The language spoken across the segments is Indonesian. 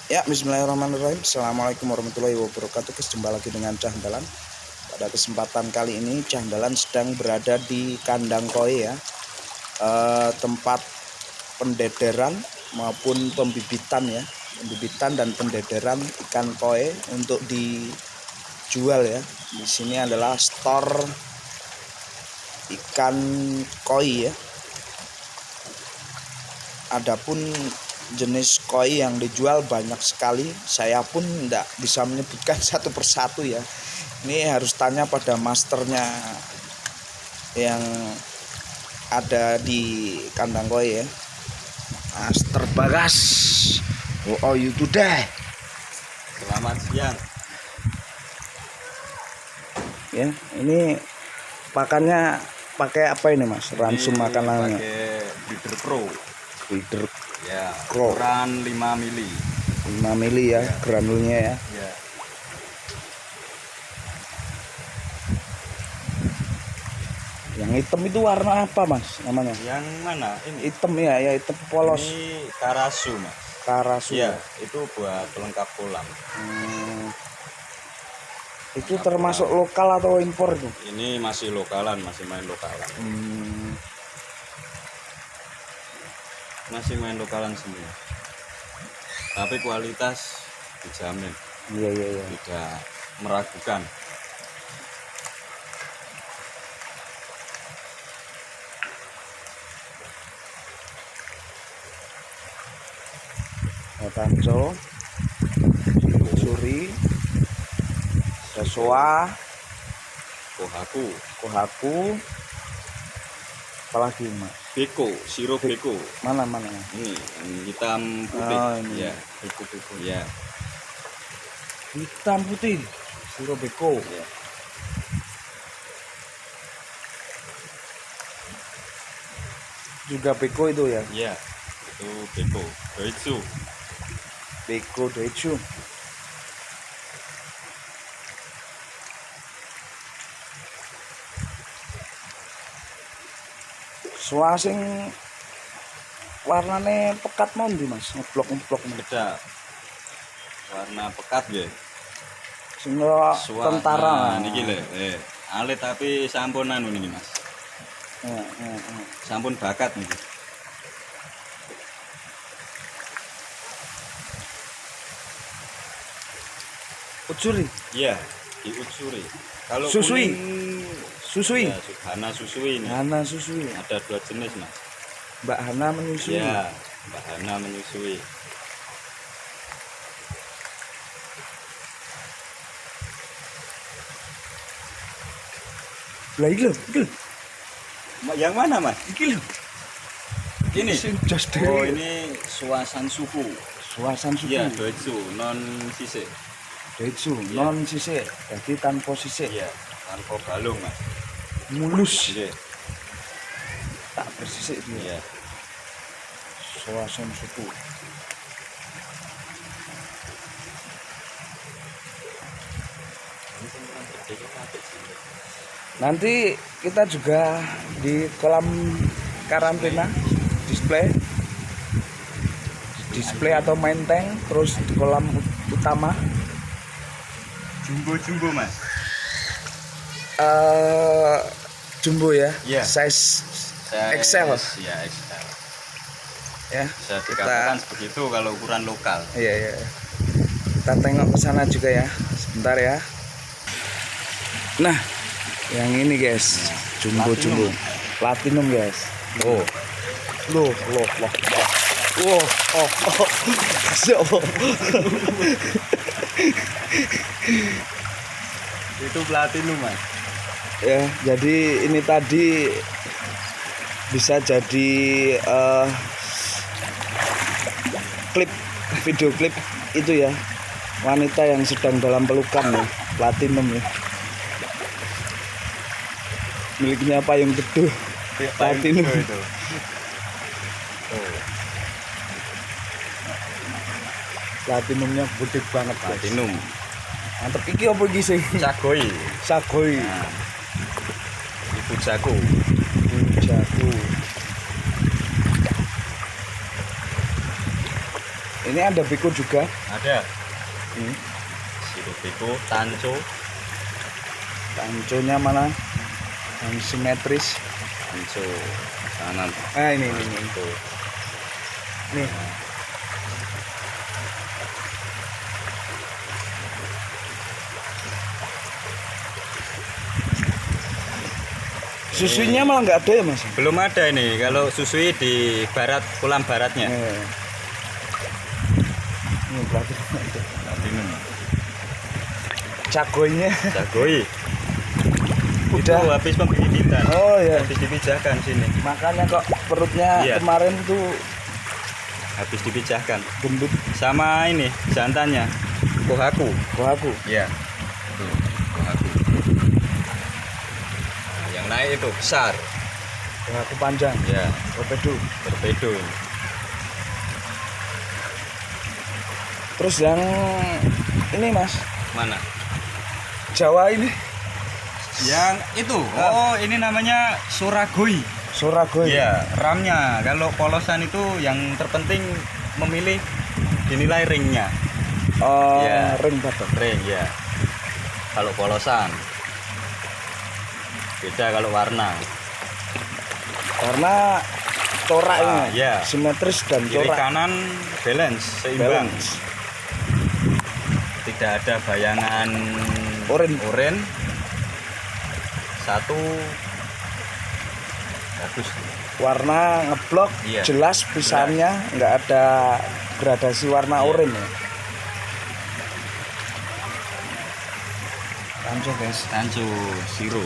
Ya, bismillahirrahmanirrahim. Assalamualaikum warahmatullahi wabarakatuh. Jumpa lagi dengan Cah Dalan. Pada kesempatan kali ini Cah Dalan sedang berada di kandang koi ya, tempat pendederan maupun pembibitan ya, pembibitan dan pendederan ikan koi untuk dijual ya. Di sini adalah store ikan koi ya. Adapun jenis koi yang dijual banyak sekali, saya pun tidak bisa menyebutkan satu persatu ya. Ini harus tanya pada masternya yang ada di kandang koi ya, Master Bagas. Oh you today. Selamat siang. Ya, ini pakannya pakai apa ini Mas? Ransum makanannya. Pakai Breeder Pro. Breeder Ya, Pro. ukuran 5 mili. 5 mili ya, granulnya ya. Ya. Yang hitam itu warna apa Mas namanya? Yang mana? Ini. Hitam ya, ya hitam polos. Ini Karasu, Mas. Karasu. Ya, itu buat pelengkap kolam. Itu termasuk lokal atau impor itu? Ini masih lokalan, masih main lokalan. Masih main lokalan semua. Tapi kualitas dijamin. Iya iya iya. Tidak meragukan. Tanco, suri, sesoa, Kohaku, kohaku, apalagi Mas? Beko, sirup Beko. Mana? Ini yang hitam putih. Oh, ini. Ya, Beko. ya. Hitam putih, sirup beko. Ya. Juga beko itu ya? Iya, itu Beko, Doitsu. Beko Doichu. Suasing warnane pekat mau ndi Mas? Ngeblok Beda. Warna pekat ya. sing tentara. Niki lho, alit tapi sampun anu niki Mas. Sampun bakat niki. Ucuri. Iya, diucuri. Kalau Susui. kuning, Susui. ya, Hana susui ini. Hana susui. Ada 2 jenis Mas. Mbak Hana menyusui. Iya, Mbak Hana menyusui. Lah iki lho. Yang mana Mas? Iki lho. Ini. Just Oh, ini suasan suku. Suasan suku. Iya, Doitsu non sisik. Doitsu, Iya. non sisik. Jadi tanpa sisik. Iya, tanpa balung Mas. Mulus. Iya. Tak bersisik dia. Iya. Suasan suku. Nanti kita juga di kolam karantina display atau main tank, terus di kolam utama Jumbo Mas. jumbo ya, Iya. size XL Ya, XL. ya. Bisa Kita dikatakan begitu kalau ukuran lokal. iya. Kita tengok ke sana juga ya, sebentar ya. Nah, yang ini guys, jumbo platinum guys. Loh. Itu platinum Mas. Ya, jadi ini tadi bisa jadi video klip itu ya, wanita yang sedang dalam pelukan ya, platinum ya. Miliknya Payung Teduh, platinum. Itu. Platinumnya gede banget guys. Platinum. Mantep, iki apa iki sing Sagoi. sagoi. Nah, Ibu jago. Jago. Ini ada beko juga. Ada. Ini Sirup beko, tanco. tanconya mana? Yang simetris. Tanco kanan. Ini. Itu. Nih. Susunya malah nggak ada ya Mas? Belum ada ini. Kalau susui di barat, pulang baratnya. Ini berarti Platinum. cagoynya Jagoi. udah. Itu habis pembibitan. Oh ya. Habis dipijahkan sini. Makanya kok perutnya Iya. kemarin tuh Habis dipijahkan. gendut. Sama ini jantannya. Kohaku. Wah aku. Iya. Tuh, kohaku. Nah, yang naik itu besar. Wah aku panjang. Ya, Torpedo. torpedo. Terus yang ini Mas, Mana? Jawa ini Yang itu. Oh, ini namanya Suragoi. Suragoy. Iya, ramnya. Kalau polosan itu yang terpenting memilih dinilai ringnya. Oh, Iya. ring batok. Ring ya. Kalau polosan. Beda kalau warna. Karena coraknya Iya. simetris dan Kiri corak kanan balance, seimbang. balance. Tidak ada bayangan Oren. Satu bagus. Warna ngeblok Iya. jelas pisannya, nggak ada gradasi warna Iya. oranye ya. Tanco guys. Tanco Siro.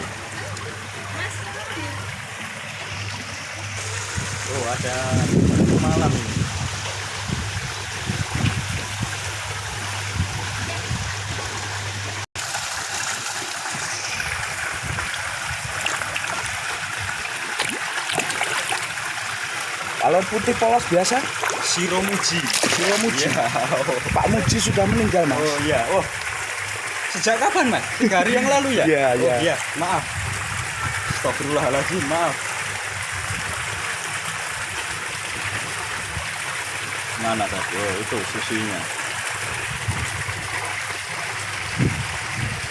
Oh, ada malam ini. Kalau putih polos biasa, Siro Muji. Siro Muji. Iya. Pak Muji sudah meninggal Mas. Oh iya. Oh. Sejak kapan, Mas? 3 hari yang lalu ya? Iya, Oh, iya. iya. Maaf. Astagfirullahaladzim, maaf. Mana tadi? Oh, itu susunya.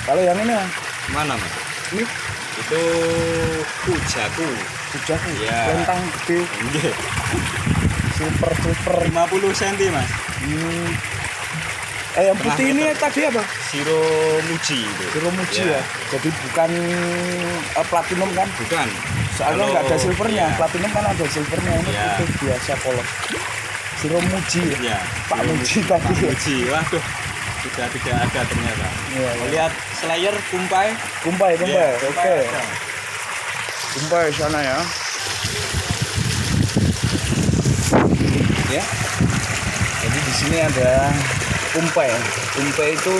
Kalau yang ini Mas, Mana, Mas? ini Itu kujaku. bujaku, Iya. lentang gede, Nggih. super 50 cm, Mas. Yang putih Tengah ini meter. tadi apa? Siro Muji itu. Siro Muji Iya. ya. Jadi bukan platinum kan? Bukan. Soalnya Kalau- nggak ada silvernya. iya. Platinum kan ada silvernya. Ini Iya. putih biasa polos. Siro Muji. Iya. Pak Siro Muji tadi. Pak Muji. Waduh. Sudah tidak ada ternyata. Iya, Mau iya. lihat slayer kumpai? Kumpai. Iya, Oke. kumpai ada. Kumpai sana ya. Ya. Jadi di sini ada kumpai. Kumpai itu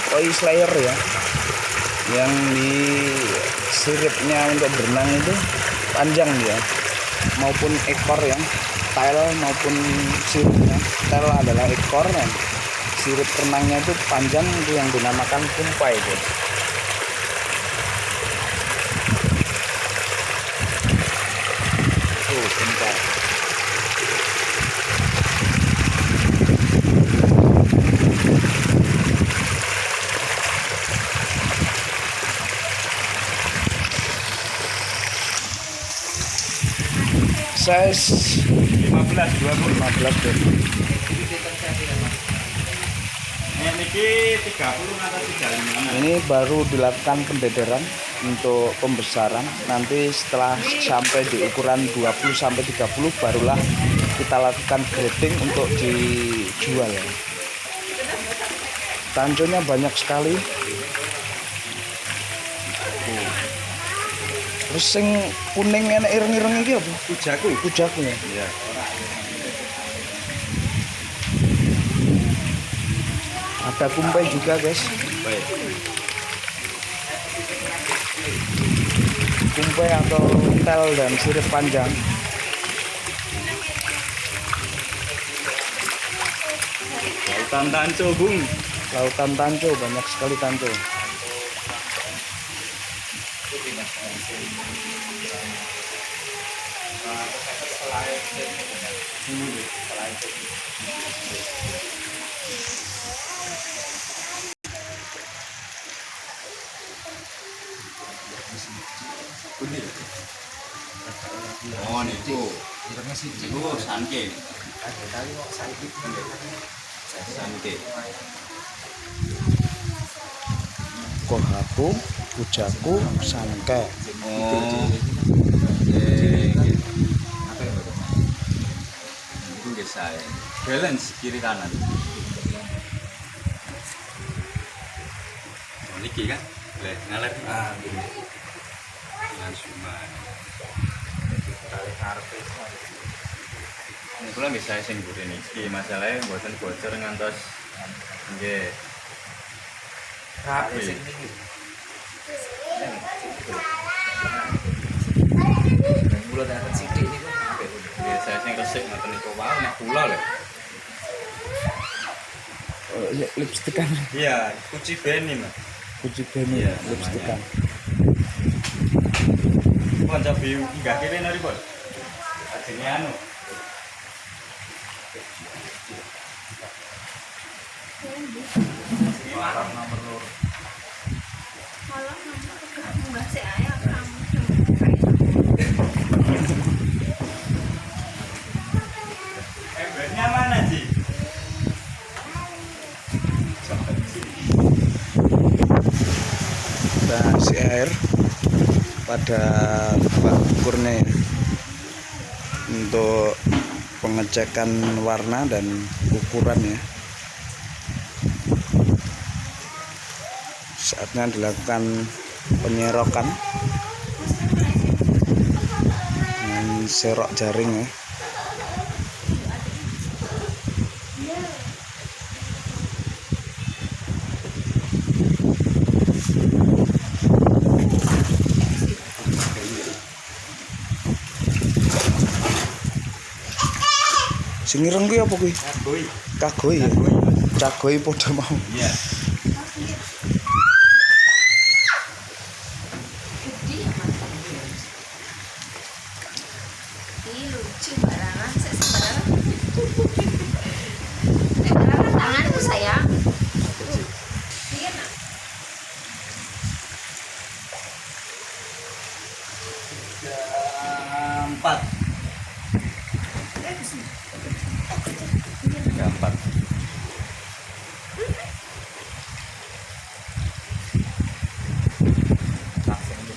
koi slayer ya. Yang di siripnya untuk berenang itu panjang dia. Maupun ekor ya. Tail maupun siripnya. Tail adalah ekor ya. Sirip renangnya itu panjang, itu yang dinamakan kumpai itu. Tuh, kumpai. Size 15, 20. 15 deh. Ini 30 atau 35. Ini baru dilakukan pendederan untuk pembesaran. Nanti setelah sampai di ukuran 20 sampai 30 barulah kita lakukan grading untuk dijual ya. Tanconya banyak sekali. Terus sing kuning enak ireng-ireng iki apa? Kujaku. Kujaku ya. Iya. Ada kumpai juga guys. Baik. Kumpai atau tel dan sirip panjang. Lautan Tanco, Bung. Lautan tanco, banyak sekali tanco. Oh niku niku sanke. Sanke. Kohaku, Pujaku, Sangke. Oh. Nggih. Itu nggih saya. Balance kiri kanan. Oh niki kan. Lek ngaler. Ah nggih. Langsung ini pula bisa sing buri niki masalahnya buatan bocor ngantos nggih rapi Bulan dapat sidik niku. biasa sing resik ngoten niku wae nek kula lho Lipstikan, iya kuci beni Mas puji beni, Iya, lipstikan. kanca biu enggak kene nari bos ajenge anu Warung nomor loro. Kalau kamu nggak sih ayah kamu bednya mana sih Kita isi air pada bak ukurnya ya, untuk pengecekan warna dan ukuran ya. Saatnya dilakukan penyerokan dengan serok jaring ya. Sing ireng kuwi apa kuwi? kagoi Kagoi ya. Cagoi padha mau. iya ini lucu barangan saya sebenarnya tanganku sayang iya nak 4 4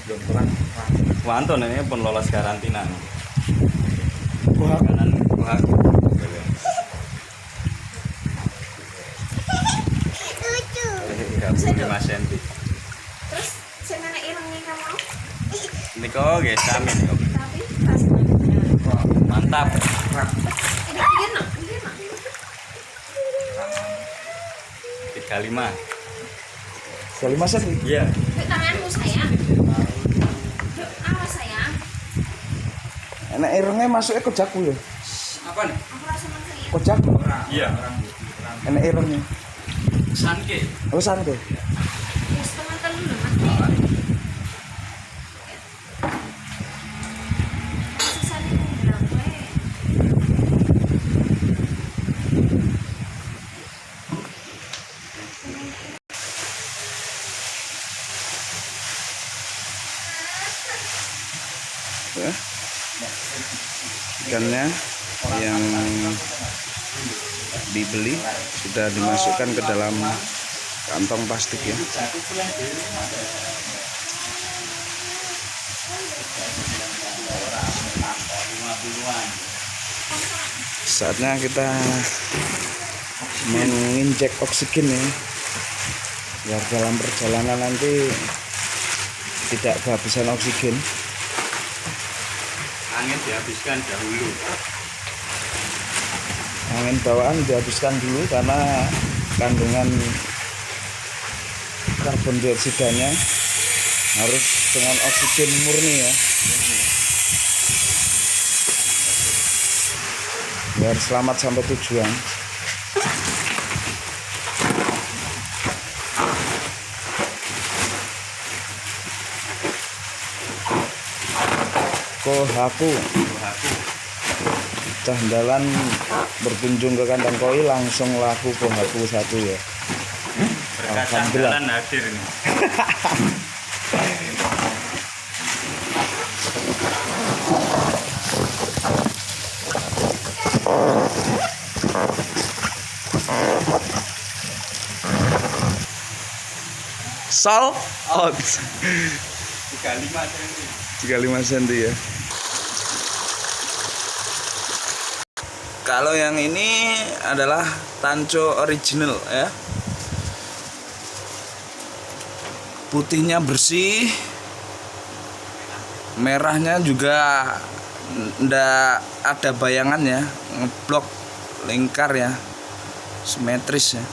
Belum kurang. Wanton ini pun lolos karantina Wah, kanan wah lucu 35 cm terus saya mana irengnya kamu ini kok guys kami nih kok tapi pas mana mantap ini dia nak 35 kali masak nih. iya tanganmu sayang awas sayang Enak irengnya masuknya ke jaku ya. apa nih aku rasa mana ya Ke jaku. iya Enak irengnya. sanke Oh santai. ya setengah telur lah mas sisanya berapa Ya. Ikannya yang dibeli sudah dimasukkan ke dalam kantong plastik ya. Saatnya kita menginjek oksigen ya, biar dalam perjalanan nanti tidak kehabisan oksigen. angin dihabiskan dahulu Angin bawaan dihabiskan dulu karena kandungan karbon dioksidanya harus dengan oksigen murni ya, biar selamat sampai tujuan. aku Kohaku, Dahan-dahan berkunjung ke kandang koi langsung laku kohaku satu ya. Berkat Alhamdulillah. Dahan hadir ini. Sold out 35 cm. 35 cm ya. Kalau yang ini adalah tanco original ya. Putihnya bersih, merahnya juga ndak ada bayangannya, ngeblok lingkar ya, simetris ya.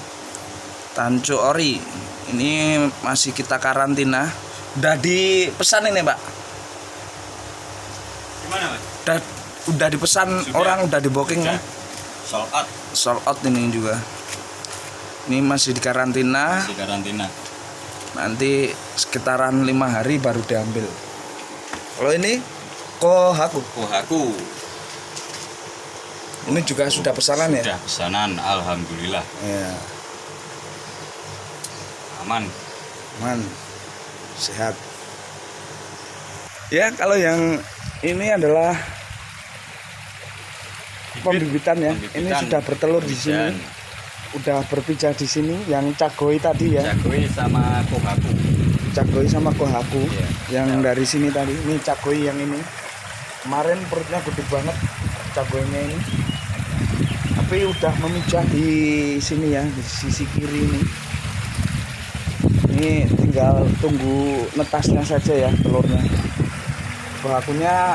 Tanco ori ini masih kita karantina. Udah dipesan ini Pak? Gimana Mas? Udah dipesan. Sudah. Orang udah di booking ya. Sold out. Sold out ini juga. Ini masih di karantina. Di karantina. Nanti sekitaran 5 hari baru diambil. Kalau ini kohaku. Kohaku. Ini juga sudah pesanan ya? Sudah pesanan, alhamdulillah. Ya, Aman. aman. Sehat. Ya, kalau yang ini adalah pembibitan ya. Ini Pembibitan, sudah bertelur di sini. Udah berpijak di sini yang cagoi tadi ya. Cagoi sama kohaku. Cagoi sama kohaku. Iya. Yang dari sini tadi. Ini cagoi yang ini. Kemarin perutnya gede banget cagoinya ini. Tapi udah memijah di sini ya, di sisi kiri ini. Ini tinggal tunggu netasnya saja ya telurnya. Kohakunya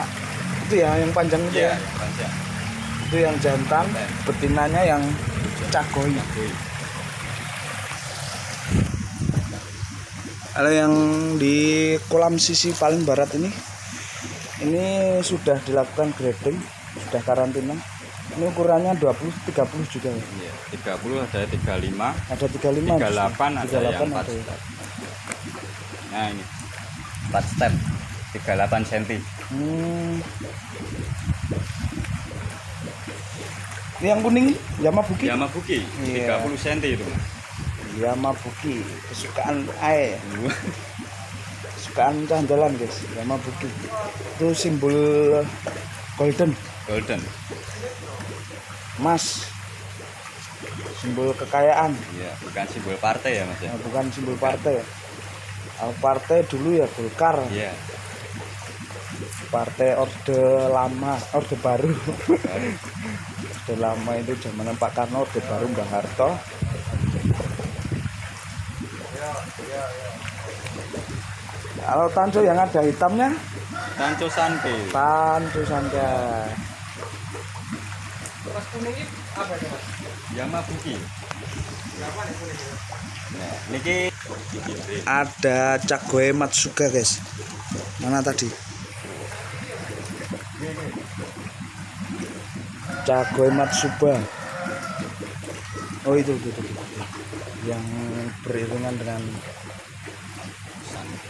itu ya yang panjang itu ya. Panjang. Itu yang jantan, betinanya yang cagoi. Kalau yang di kolam sisi paling barat ini sudah dilakukan grading, sudah karantina. Ini ukurannya 20-30 juga ya. Iya, 30 ada 35, Ada 35, 38 ada yang 4 ada ya. step. Nah ini 4 step 38 cm. Ini yang kuning Yamabuki. Yamabuki Iya. 30 cm itu. Yamabuki kesukaan ae. Kesukaan candalan guys, Yamabuki. Itu simbol golden, Golden. emas. Simbol kekayaan, Iya, bukan simbol partai ya Mas ya. bukan simbol partai. Kalau partai dulu ya Golkar, Iya. partai Orde Lama, Orde Baru. Orde Lama itu zaman Pak Karno, Orde Baru Mbah Harto. Kalau tanco yang ada hitamnya, Tanco Sanke. tanco sangka. Yamabuki. Nah, niki Ada Cagoi Matsuga guys. Mana tadi? Cagoi Matsuba. Oh itu. Yang beriringan dengan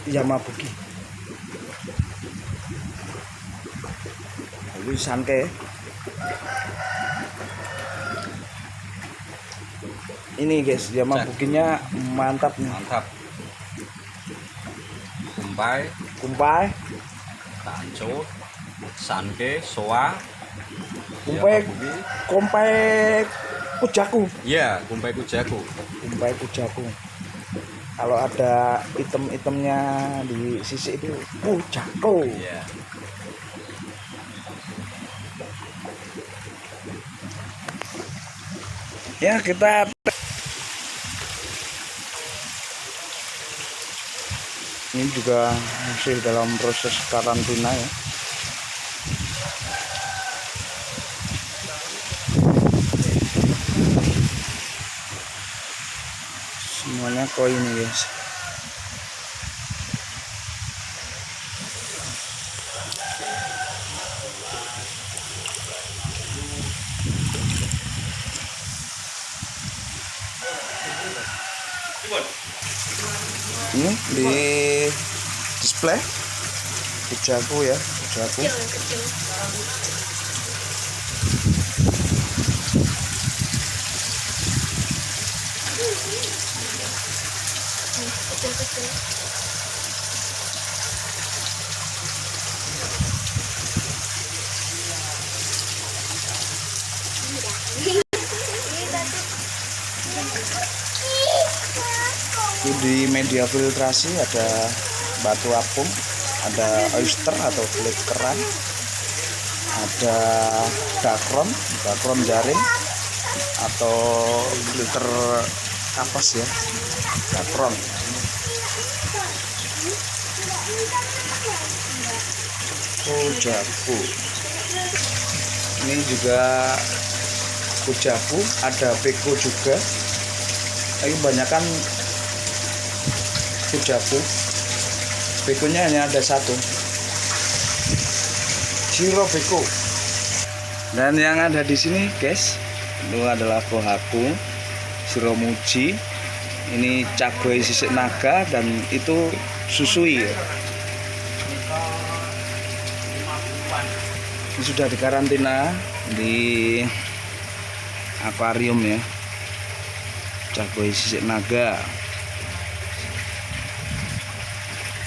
Yamabuki. Itu Sanke. Ini guys, Yamabukinya mantap nih. mantap. Kumpai, Tanco, Sanke, Soa, Kumpai, Yamabuki. kumpai kujaku. Iya, kumpai kujaku. Kumpai kujaku. Kalau ada item-itemnya di sisi itu kujaku. Iya. Ya kita ini juga masih dalam proses karantina ya. Semuanya koi ini guys. Ini di display kujaku ya, kujaku. Kecil. Kecil-kecil. Itu di media filtrasi ada batu apung, ada oyster atau kulit kerang, ada dakron jaring atau filter kapas ya, dakron. Kujaku, ini juga kujaku, ada beko juga, tapi kebanyakan kujaku. Bekonya hanya ada satu, Shiro beko. Dan yang ada di sini guys, itu adalah kohaku, Shiro muji, ini cabai sisik naga, dan itu susui ya. Ini sudah dikarantina di akuarium ya, cabai sisik naga,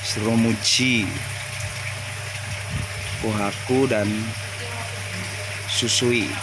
Shiro muji, kohaku, dan susui.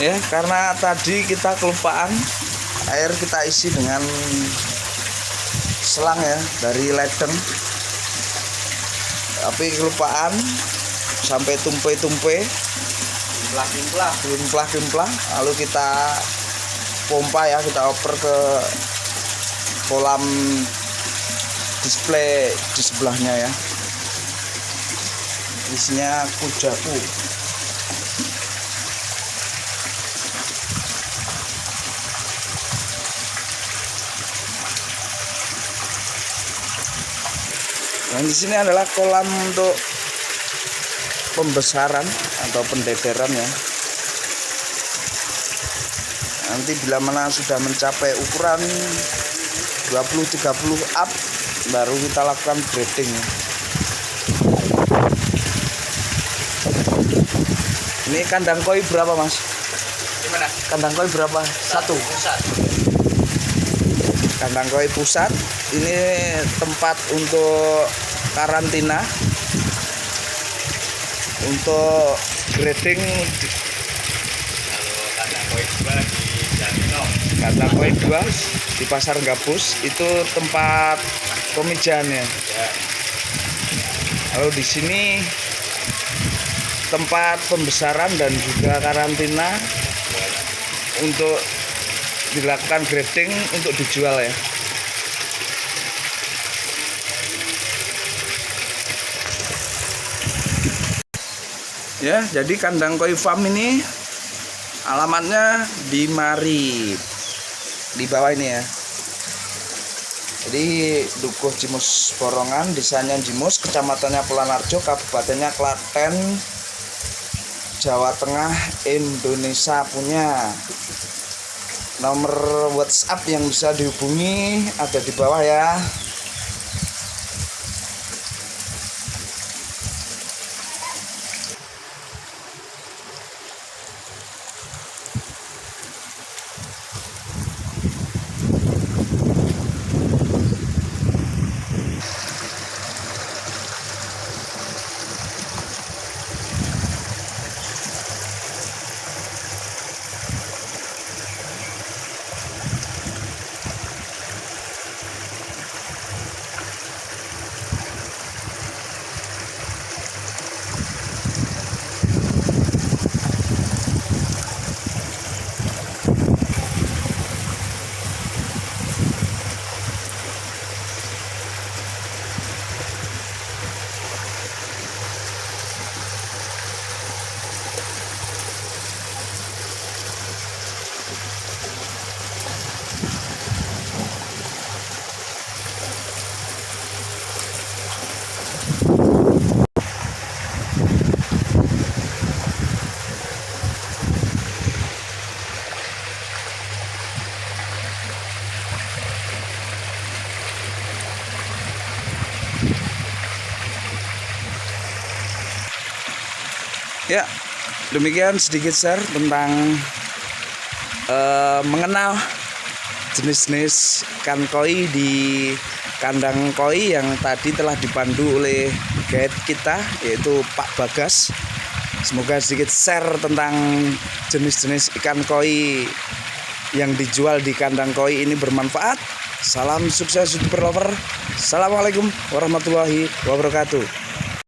Ya, karena tadi kita kelupaan, air kita isi dengan selang ya dari ledeng, tapi kelupaan sampai tumpe-tumpe, timplah, lalu kita pompa ya, kita oper ke kolam display di sebelahnya ya, isinya kujaku. Dan di sini adalah kolam untuk pembesaran atau pendederan ya. Nanti bila mana sudah mencapai ukuran 20-30 up, baru kita lakukan breeding. Ini kandang koi berapa mas? Gimana? Kandang koi berapa? Satu. Kandang koi pusat. Ini tempat untuk karantina, untuk grading. Kalau kandang koi 2 di Jamino, Kandang koi 2 di Pasar Gabus itu tempat pemijahan ya. Lalu di sini tempat pembesaran dan juga karantina untuk dilakukan grading untuk dijual ya. Ya, jadi kandang koi farm ini alamatnya di Mari, di bawah ini ya. Jadi Dukuh Jimus Borongan, Desanya Jimus, Kecamatannya Pulanarjo, Kabupatennya Klaten, Jawa Tengah, Indonesia punya. Nomor WhatsApp yang bisa dihubungi ada di bawah ya. Ya, demikian sedikit share tentang mengenal jenis-jenis ikan koi di kandang koi yang tadi telah dipandu oleh guide kita, yaitu Pak Bagas. Semoga sedikit share tentang jenis-jenis ikan koi yang dijual di kandang koi ini bermanfaat. Salam sukses YouTuber lover. Assalamualaikum warahmatullahi wabarakatuh.